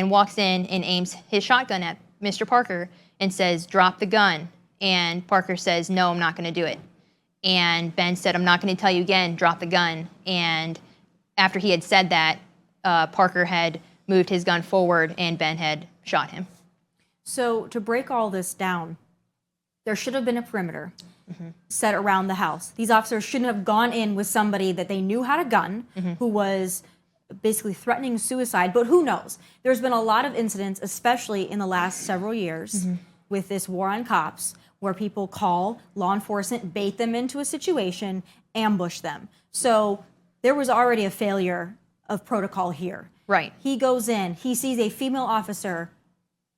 Ben walks in and aims his shotgun at Mr. Parker and says, "Drop the gun." And Parker says, "No, I'm not going to do it." And Ben said, "I'm not going to tell you again, drop the gun." And after he had said that, Parker had moved his gun forward and Ben had shot him. So to break all this down, there should have been a perimeter set around the house. These officers shouldn't have gone in with somebody that they knew had a gun, who was basically threatening suicide, but who knows? There's been a lot of incidents, especially in the last several years, with this war on cops, where people call law enforcement, bait them into a situation, ambush them. So there was already a failure of protocol here. Right. He goes in, he sees a female officer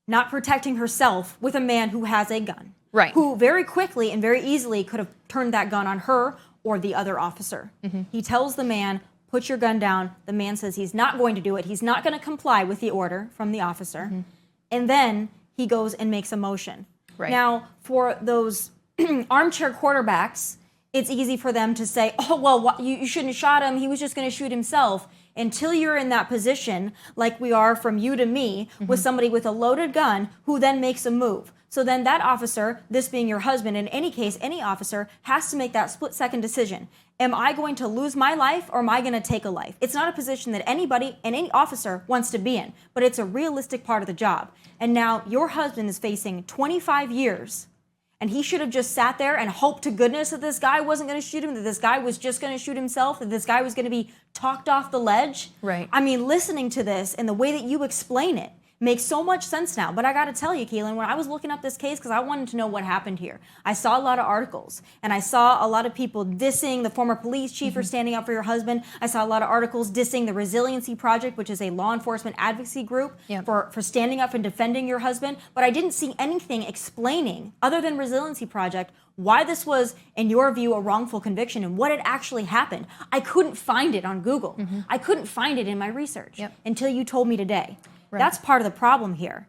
not protecting herself with a man who has a gun. Right. Who very quickly and very easily could have turned that gun on her or the other officer. He tells the man, "Put your gun down." The man says he's not going to do it. He's not going to comply with the order from the officer. And then he goes and makes a motion. Right. Now, for those armchair quarterbacks, it's easy for them to say, "Oh, well, you shouldn't have shot him. He was just going to shoot himself." Until you're in that position, like we are from you to me, with somebody with a loaded gun who then makes a move. So then that officer, this being your husband, in any case, any officer, has to make that split-second decision. Am I going to lose my life or am I going to take a life? It's not a position that anybody and any officer wants to be in, but it's a realistic part of the job. And now your husband is facing 25 years, and he should have just sat there and hoped to goodness that this guy wasn't going to shoot him, that this guy was just going to shoot himself, that this guy was going to be talked off the ledge. Right. I mean, listening to this and the way that you explain it makes so much sense now. But I got to tell you, Keelan, when I was looking up this case, because I wanted to know what happened here, I saw a lot of articles, and I saw a lot of people dissing the former police chief for standing up for your husband. I saw a lot of articles dissing the Resiliency Project, which is a law enforcement advocacy group, for standing up and defending your husband. But I didn't see anything explaining, other than Resiliency Project, why this was, in your view, a wrongful conviction and what had actually happened. I couldn't find it on Google. I couldn't find it in my research until you told me today. Right. That's part of the problem here.